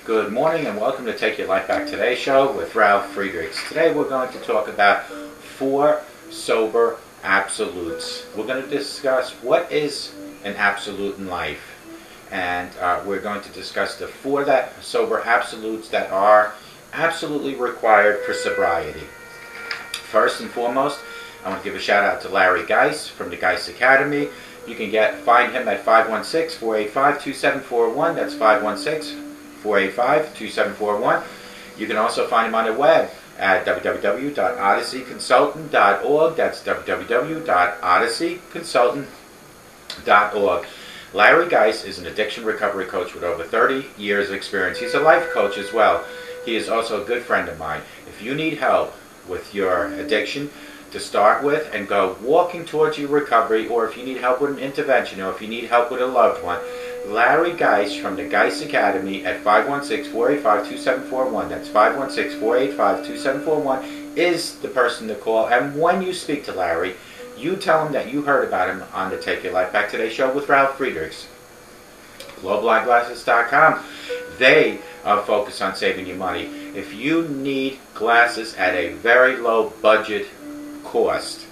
Good morning and welcome to Take Your Life Back Today show with Ralf Friedrichs. Today we're going to talk about 4 sober absolutes. We're going to discuss what is an absolute in life, and we're going to discuss the 4 sober absolutes that are absolutely required for sobriety. First and foremost, I want to give a shout out to Larry Geis from the Geis Academy. You can find him at 516-485-2741. That's 516-485-2741. You can also find him on the web at www.odysseyconsultant.org. That's www.odysseyconsultant.org. Larry Geis is an addiction recovery coach with over 30 years of experience. He's a life coach as well. He is also a good friend of mine. If you need help with your addiction to start with and go walking towards your recovery, or if you need help with an intervention, or if you need help with a loved one, Larry Geis from the Geis Academy at 516-485-2741, that's 516-485-2741, is the person to call. And when you speak to Larry, you tell him that you heard about him on the Take Your Life Back Today show with Ralf Friedrichs. GlobalEyeglasses.com. They are focused on saving you money. If you need glasses at a very low budget cost,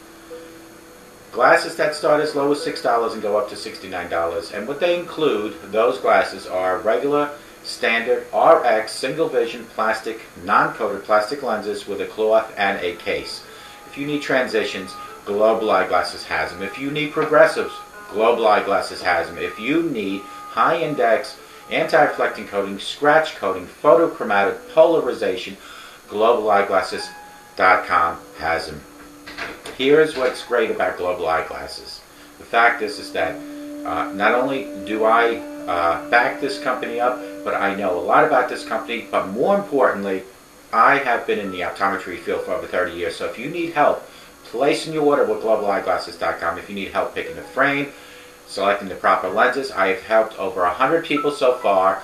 glasses that start as low as $6 and go up to $69, and what they include, those glasses are regular, standard, RX, single vision, plastic, non-coated plastic lenses with a cloth and a case. If you need transitions, Global Eyeglasses has them. If you need progressives, Global Eyeglasses has them. If you need high index, anti-reflecting coating, scratch coating, photochromatic, polarization, GlobalEyeglasses.com has them. Here's what's great about Global Eyeglasses. The fact is that not only do I back this company up, but I know a lot about this company, but more importantly, I have been in the optometry field for over 30 years. So if you need help placing your order with GlobalEyeglasses.com, if you need help picking a frame, selecting the proper lenses, I have helped over 100 people so far.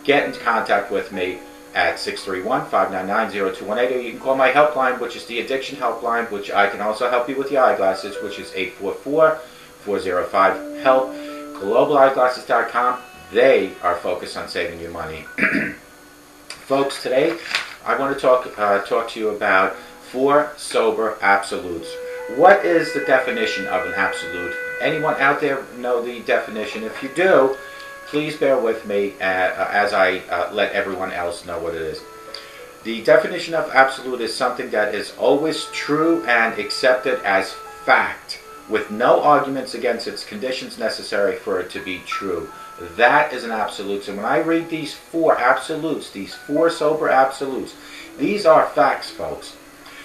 Get in contact with me at 631-599-0218, or you can call my helpline, which is the addiction helpline, which I can also help you with your eyeglasses, which is 844-405-HELP. GlobalEyeglasses.com, they are focused on saving you money. Folks, today I want to talk to you about 4 sober absolutes. What is the definition of an absolute? Anyone out there know the definition? If you do, please bear with me as I let everyone else know what it is. The definition of absolute is something that is always true and accepted as fact, with no arguments against its conditions necessary for it to be true. That is an absolute. So when I read these 4 absolutes, these 4 sober absolutes, these are facts, folks.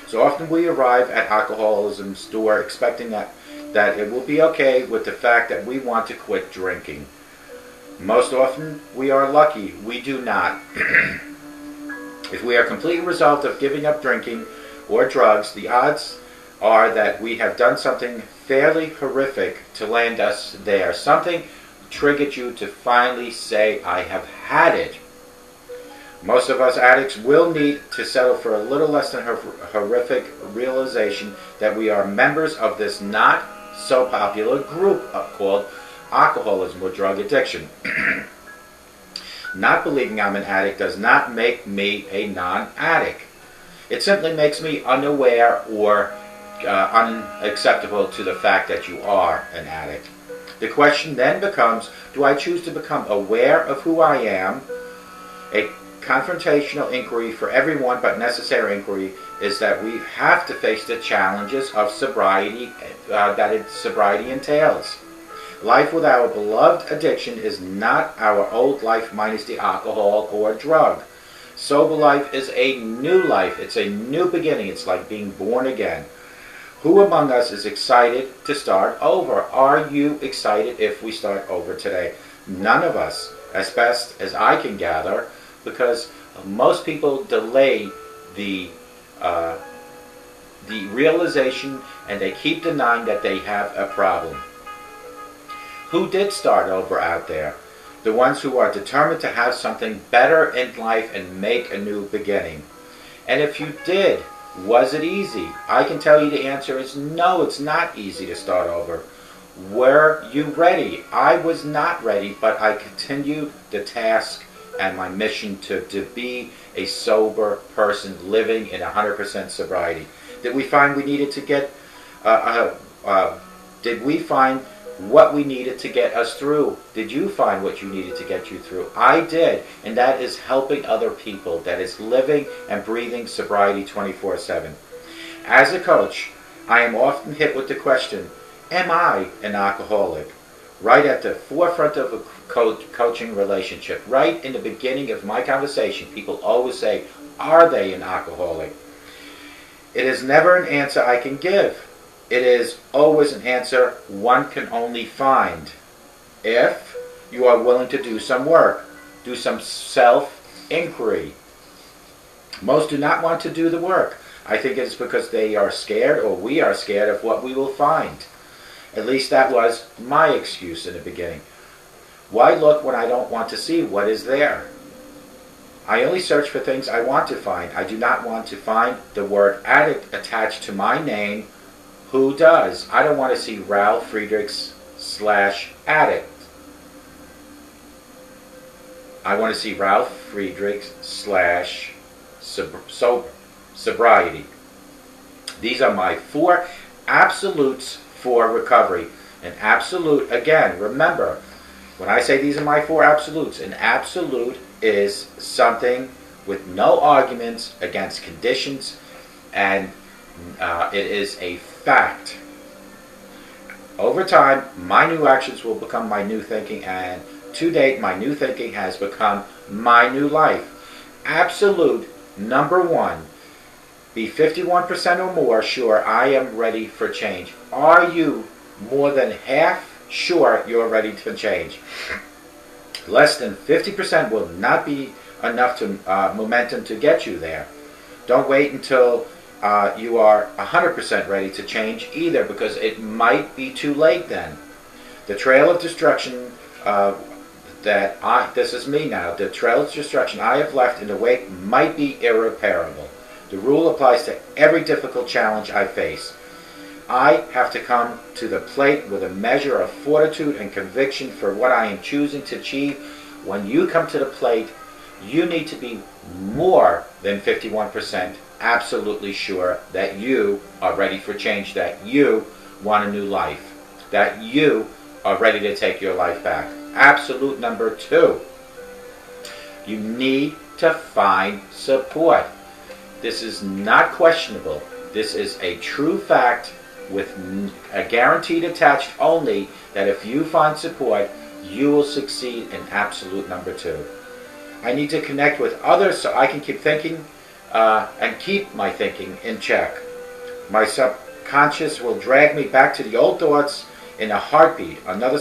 So often we arrive at alcoholism's door expecting that it will be okay with the fact that we want to quit drinking. Most often, we are lucky we do not. If we are completely resolved of giving up drinking or drugs, the odds are that we have done something fairly horrific to land us there. Something triggered you to finally say, I have had it. Most of us addicts will need to settle for a little less than horrific realization that we are members of this not so popular group called alcoholism or drug addiction. Not believing I'm an addict does not make me a non-addict. It simply makes me unaware or unacceptable to the fact that you are an addict. The question then becomes, do I choose to become aware of who I am? A confrontational inquiry for everyone, but necessary inquiry, is that we have to face the challenges of sobriety sobriety entails. Life with our beloved addiction is not our old life minus the alcohol or drug. Sober life is a new life. It's a new beginning. It's like being born again. Who among us is excited to start over? Are you excited if we start over today? None of us, as best as I can gather, because most people delay the realization, and they keep denying that they have a problem. Who did start over out there? The ones who are determined to have something better in life and make a new beginning. And if you did, was it easy? I can tell you the answer is no, it's not easy to start over. Were you ready? I was not ready, but I continued the task and my mission to be a sober person living in 100% sobriety. Did we find we needed to get, did we find what we needed to get us through? Did you find what you needed to get you through? I did, and that is helping other people. That is living and breathing sobriety 24/7. As a coach, I am often hit with the question, am I an alcoholic? Right at the forefront of a coaching relationship, right in the beginning of my conversation, people always say, are they an alcoholic? It is never an answer I can give. It is always an answer one can only find if you are willing to do some work, do some self-inquiry. Most do not want to do the work. I think it is because they are scared, or we are scared of what we will find. At least that was my excuse in the beginning. Why look when I don't want to see what is there? I only search for things I want to find. I do not want to find the word addict attached to my name. Who does? I don't want to see Ralf Friedrichs /addict. I want to see Ralf Friedrichs /sobriety. These are my 4 absolutes for recovery. An absolute, again, remember, when I say these are my 4 absolutes, an absolute is something with no arguments against conditions, and it is a fact. Over time, my new actions will become my new thinking, and to date, my new thinking has become my new life. Absolute number 1. Be 51% or more sure I am ready for change. Are you more than half sure you're ready for change? Less than 50% will not be enough to momentum to get you there. Don't wait until you are 100% ready to change either, because it might be too late then. The trail of destruction this is me now, the trail of destruction I have left in the wake might be irreparable. The rule applies to every difficult challenge I face. I have to come to the plate with a measure of fortitude and conviction for what I am choosing to achieve. When you come to the plate, you need to be more than 51% absolutely sure that you are ready for change, that you want a new life, that you are ready to take your life back. Absolute number 2. You need to find support. This is not questionable. This is a true fact with a guaranteed attached only, that if you find support, you will succeed in absolute number 2. I need to connect with others so I can keep thinking and keep my thinking in check. My subconscious will drag me back to the old thoughts in a heartbeat. Another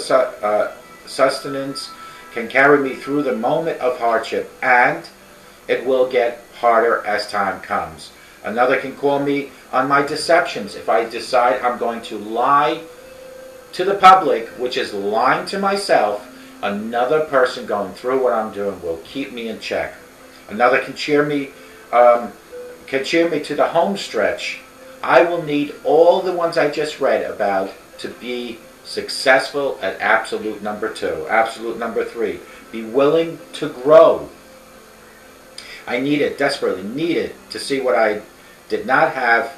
sustenance can carry me through the moment of hardship, and it will get harder as time comes. Another can call me on my deceptions. If I decide I'm going to lie to the public, which is lying to myself, another person going through what I'm doing will keep me in check. Another can cheer me to the home stretch. I will need all the ones I just read about to be successful at absolute number 2. Absolute number 3. Be willing to grow. I needed, desperately needed, to see what I did not have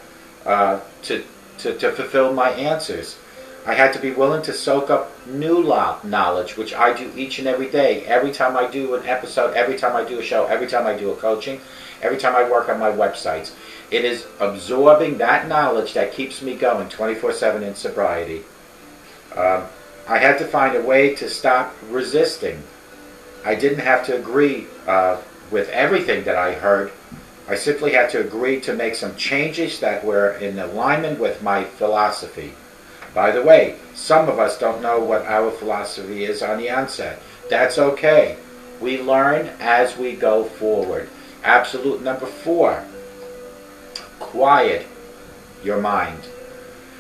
to fulfill my answers. I had to be willing to soak up new knowledge, which I do each and every day. Every time I do an episode, every time I do a show, every time I do a coaching, every time I work on my websites. It is absorbing that knowledge that keeps me going 24/7 in sobriety. I had to find a way to stop resisting. I didn't have to agree with everything that I heard. I simply had to agree to make some changes that were in alignment with my philosophy. By the way, some of us don't know what our philosophy is on the onset. That's okay. We learn as we go forward. Absolute number 4. Quiet your mind.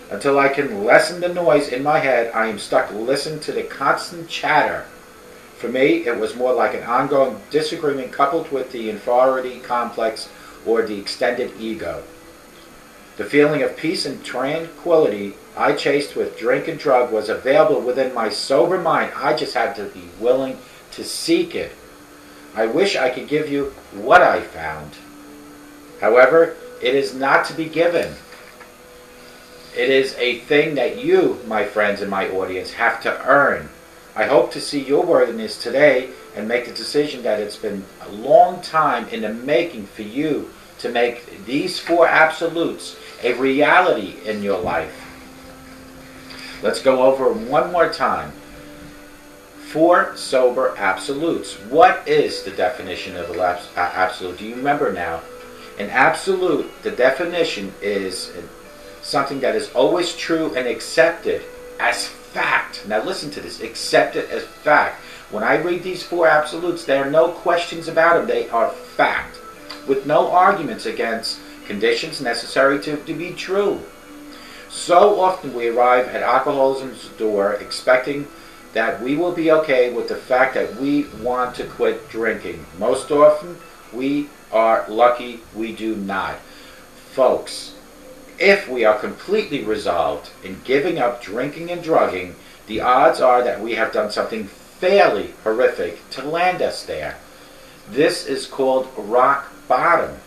Until I can lessen the noise in my head, I am stuck listening to the constant chatter. For me, it was more like an ongoing disagreement coupled with the inferiority complex or the extended ego. The feeling of peace and tranquility I chased with drink and drug was available within my sober mind. I just had to be willing to seek it. I wish I could give you what I found. However, it is not to be given. It is a thing that you, my friends and my audience, have to earn. I hope to see your worthiness today and make the decision that it's been a long time in the making for you to make these 4 absolutes a reality in your life. Let's go over them one more time. 4 sober absolutes. What is the definition of an absolute? Do you remember now? An absolute, the definition is something that is always true and accepted as fact. Now listen to this, accepted as fact. When I read these 4 absolutes, there are no questions about them. They are fact, with no arguments against conditions necessary to be true. So often we arrive at alcoholism's door expecting that we will be okay with the fact that we want to quit drinking. Most often we are lucky we do not. Folks, if we are completely resolved in giving up drinking and drugging, the odds are that we have done something fairly horrific to land us there. This is called rock bottom.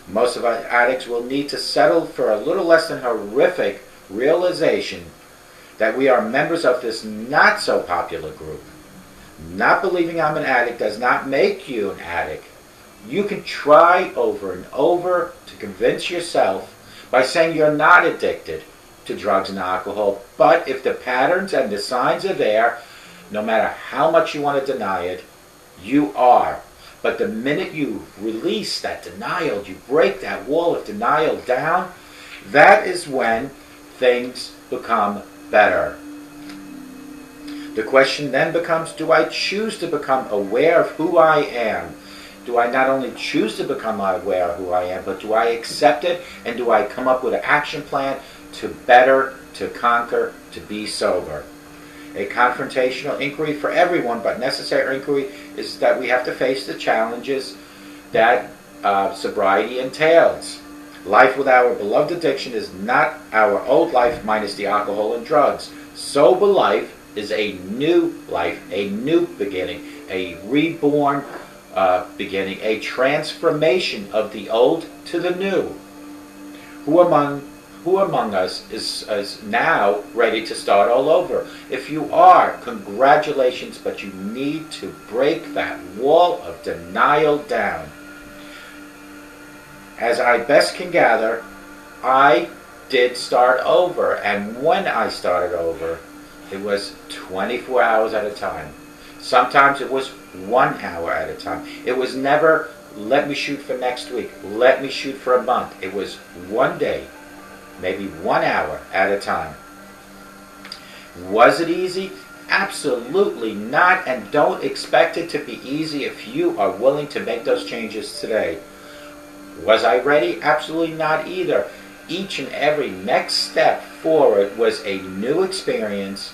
Most of our addicts will need to settle for a little less than horrific realization that we are members of this not so popular group. Not believing I'm an addict does not make you an addict. You can try over and over to convince yourself by saying you're not addicted to drugs and alcohol, but if the patterns and the signs are there, no matter how much you want to deny it, you are. But the minute you release that denial, you break that wall of denial down, that is when things become better. The question then becomes, do I choose to become aware of who I am? Do I not only choose to become aware of who I am, but do I accept it, and do I come up with an action plan to better, to conquer, to be sober? A confrontational inquiry for everyone, but necessary inquiry, is that we have to face the challenges that sobriety entails. Life with our beloved addiction is not our old life minus the alcohol and drugs. Sober life is a new life, a new beginning, a reborn beginning, a transformation of the old to the new. Who among us is now ready to start all over? If you are, congratulations, but you need to break that wall of denial down. As I best can gather, I did start over, and when I started over, it was 24 hours at a time. Sometimes it was 1 hour at a time. It was never, let me shoot for next week, let me shoot for a month. It was one day, maybe 1 hour at a time. Was it easy? Absolutely not, and don't expect it to be easy if you are willing to make those changes today. Was I ready? Absolutely not either. Each and every next step forward was a new experience,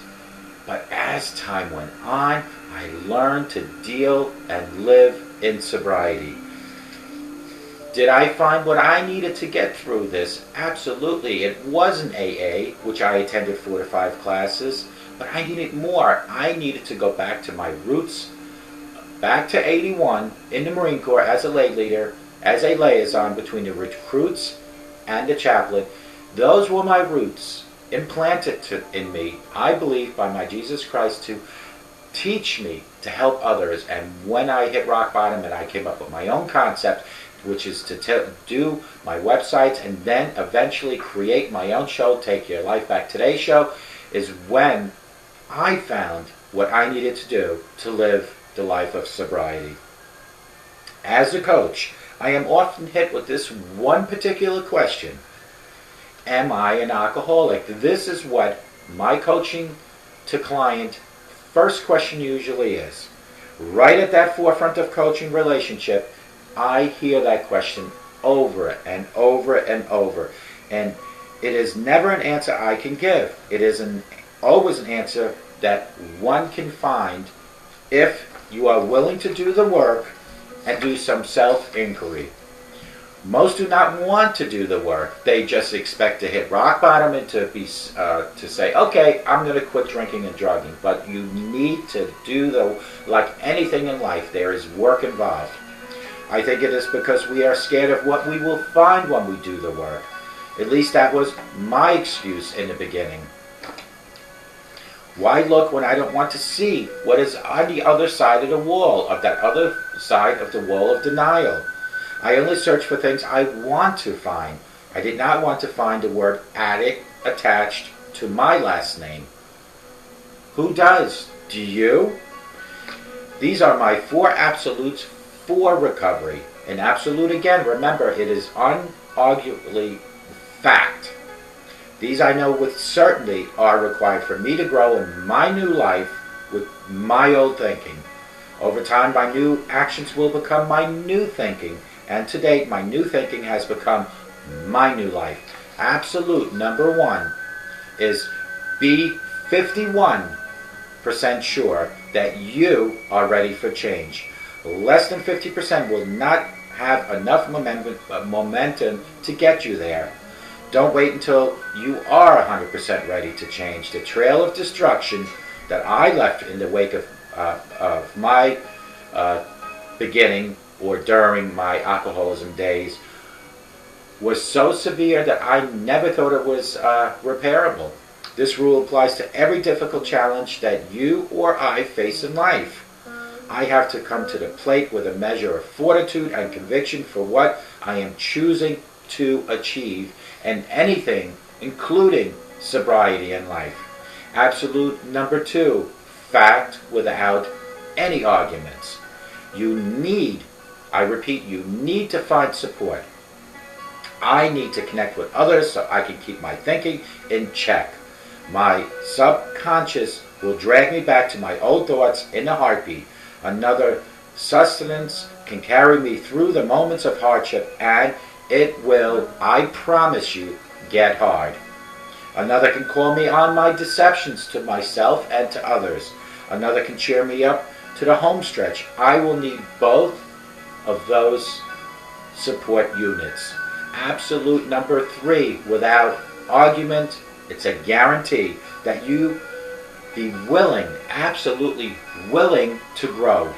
but as time went on, I learned to deal and live in sobriety. Did I find what I needed to get through this? Absolutely. It wasn't AA, which I attended 4 to 5 classes, but I needed more. I needed to go back to my roots, back to 81 in the Marine Corps as a lay leader, as a liaison between the recruits and the chaplain. Those were my roots, implanted in me, I believe, by my Jesus Christ to teach me to help others. And when I hit rock bottom and I came up with my own concept, which is to do my websites and then eventually create my own show, Take Your Life Back Today show, is when I found what I needed to do to live the life of sobriety. As a coach, I am often hit with this one particular question: am I an alcoholic? This is what my coaching to client first question usually is. Right at that forefront of coaching relationship, I hear that question over and over and over. And it is never an answer I can give. It is always an answer that one can find if you are willing to do the work and do some self-inquiry. Most do not want to do the work. They just expect to hit rock bottom and to say, okay, I'm going to quit drinking and drugging. But you need to do like anything in life, there is work involved. I think it is because we are scared of what we will find when we do the work. At least that was my excuse in the beginning. Why look when I don't want to see what is on the other side of the wall, of that other side of the wall of denial? I only search for things I want to find. I did not want to find the word addict attached to my last name. Who does? Do you? These are my 4 absolutes for recovery. An absolute, again, remember, it is unarguably fact. These I know with certainty are required for me to grow in my new life with my old thinking. Over time, my new actions will become my new thinking. And to date, my new thinking has become my new life. Absolute number 1 is be 51% sure that you are ready for change. Less than 50% will not have enough momentum to get you there. Don't wait until you are 100% ready to change. The trail of destruction that I left in the wake of my beginning or during my alcoholism days was so severe that I never thought it was repairable. This rule applies to every difficult challenge that you or I face in life. I have to come to the plate with a measure of fortitude and conviction for what I am choosing to achieve, and anything, including sobriety in life. Absolute number 2, fact without any arguments. You need, I repeat, you need to find support. I need to connect with others so I can keep my thinking in check. My subconscious will drag me back to my old thoughts in a heartbeat. Another sustenance can carry me through the moments of hardship, and it will, I promise you, get hard. Another can call me on my deceptions to myself and to others. Another can cheer me up to the home stretch. I will need both of those support units. Absolute number 3, without argument, it's a guarantee that you be willing, absolutely willing to grow.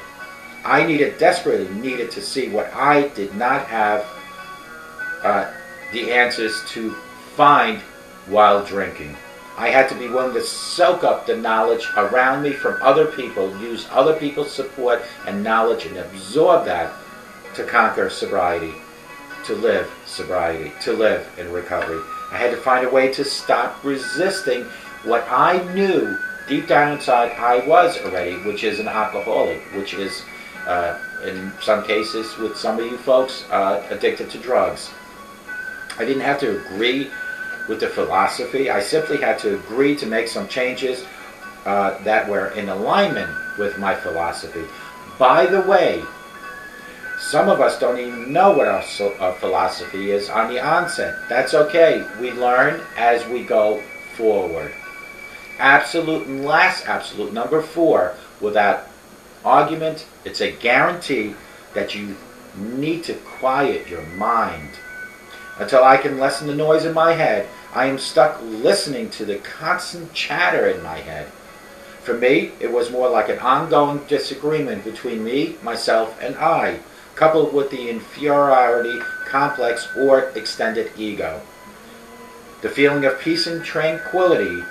I desperately needed to see what I did not have the answers to find while drinking. I had to be willing to soak up the knowledge around me from other people, use other people's support and knowledge, and absorb that to conquer sobriety, to live sobriety, to live in recovery. I had to find a way to stop resisting what I knew deep down inside I was already, which is an alcoholic, which is, in some cases with some of you folks, addicted to drugs. I didn't have to agree with the philosophy. I simply had to agree to make some changes that were in alignment with my philosophy. By the way, some of us don't even know what our philosophy is on the onset. That's okay. We learn as we go forward. Absolute and last absolute, number 4, without argument, it's a guarantee that you need to quiet your mind. Until I can lessen the noise in my head, I am stuck listening to the constant chatter in my head. For me, it was more like an ongoing disagreement between me, myself, and I, coupled with the inferiority complex or extended ego. The feeling of peace and tranquility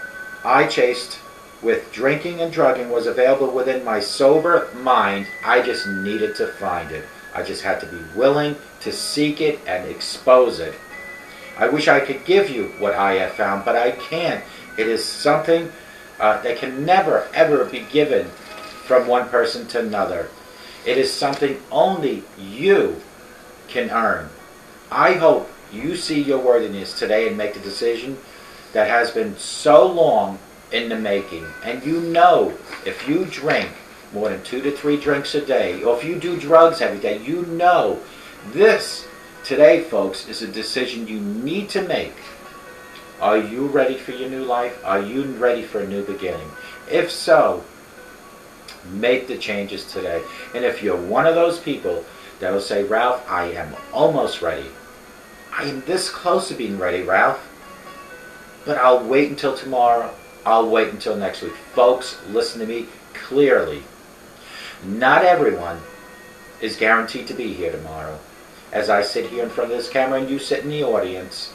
I chased with drinking and drugging was available within my sober mind. I just needed to find it. I just had to be willing to seek it and expose it. I wish I could give you what I have found, but I can't. It is something that can never, ever be given from one person to another. It is something only you can earn. I hope you see your worthiness today and make the decision that has been so long in the making. And you know, if you drink more than 2 to 3 drinks a day, or if you do drugs every day, you know this today, folks, is a decision you need to make. Are you ready for your new life? Are you ready for a new beginning? If so, make the changes today. And if you're one of those people that will say, Ralph, I am almost ready, I am this close to being ready, Ralph, but I'll wait until tomorrow. I'll wait until next week. Folks, listen to me clearly. Not everyone is guaranteed to be here tomorrow. As I sit here in front of this camera and you sit in the audience,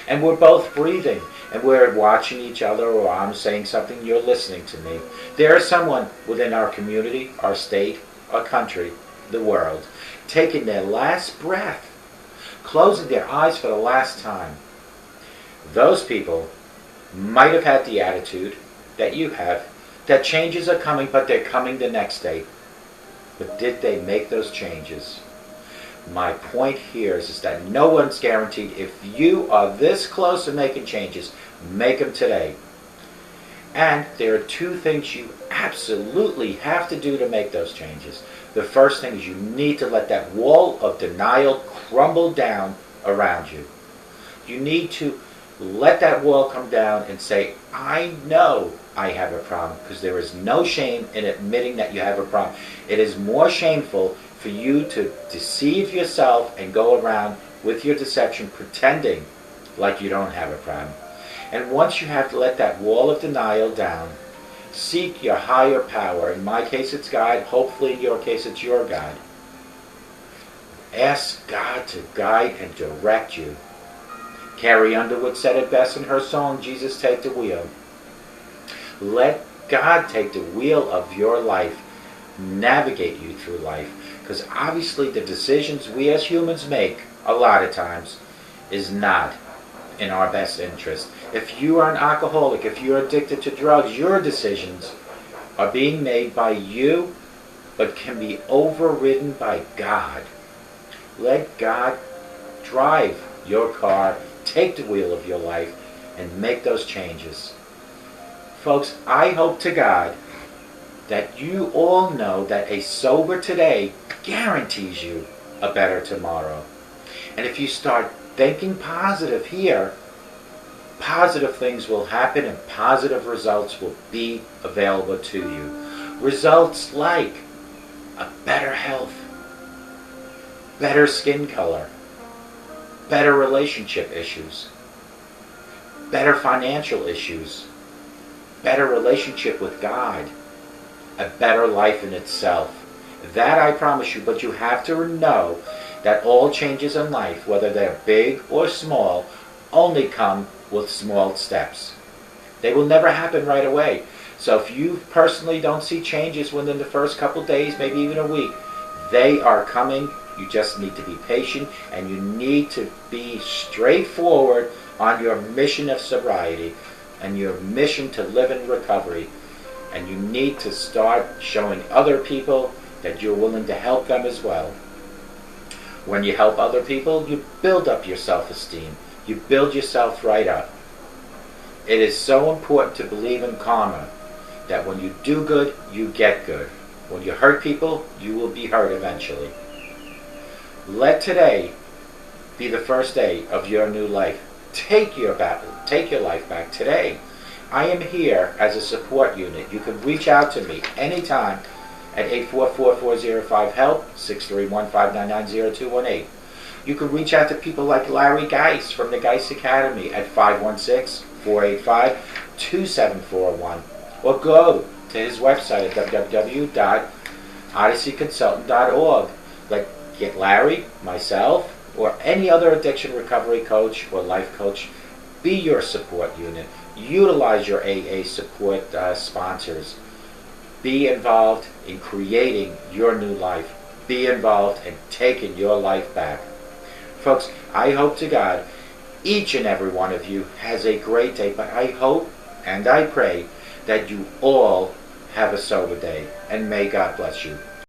and we're both breathing, and we're watching each other, or I'm saying something, you're listening to me. There is someone within our community, our state, our country, the world, taking their last breath, closing their eyes for the last time. Those people might have had the attitude that you have, that changes are coming, but they're coming the next day. But did they make those changes? My point here is that no one's guaranteed. If you are this close to making changes, make them today. And there are two things you absolutely have to do to make those changes. The first thing is you need to let that wall of denial crumble down around you. You need to let that wall come down and say, I know I have a problem, because there is no shame in admitting that you have a problem. It is more shameful for you to deceive yourself and go around with your deception pretending like you don't have a problem. And once you have to let that wall of denial down, seek your higher power. In my case it's God. Hopefully in your case it's your God. Ask God to guide and direct you. Carrie Underwood said it best in her song, Jesus Take the Wheel. Let God take the wheel of your life, navigate you through life. Because obviously the decisions we as humans make, a lot of times, is not in our best interest. If you are an alcoholic, if you're addicted to drugs, your decisions are being made by you, but can be overridden by God. Let God drive your car, take the wheel of your life, and make those changes. Folks, I hope to God that you all know that a sober today guarantees you a better tomorrow. And if you start thinking positive here, positive things will happen and positive results will be available to you. Results like a better health, better skin color, better relationship issues, better financial issues, better relationship with God, a better life in itself. That I promise you, but you have to know that all changes in life, whether they're big or small, only come with small steps. They will never happen right away. So if you personally don't see changes within the first couple days, maybe even a week, they are coming. You just need to be patient, and you need to be straightforward on your mission of sobriety and your mission to live in recovery. And you need to start showing other people that you're willing to help them as well. When you help other people, you build up your self-esteem. You build yourself right up. It is so important to believe in karma, that when you do good, you get good. When you hurt people, you will be hurt eventually. Let today be the first day of your new life. Take your life back today. I am here as a support unit. You can reach out to me anytime at 844-405-HELP, 631-599-0218. You can reach out to people like Larry Geis from the Geis Academy at 516-485-2741. Or go to his website at www.odysseyconsultant.org. Get Larry, myself, or any other addiction recovery coach or life coach. Be your support unit. Utilize your AA support sponsors. Be involved in creating your new life. Be involved in taking your life back. Folks, I hope to God each and every one of you has a great day, but I hope and I pray that you all have a sober day, and may God bless you.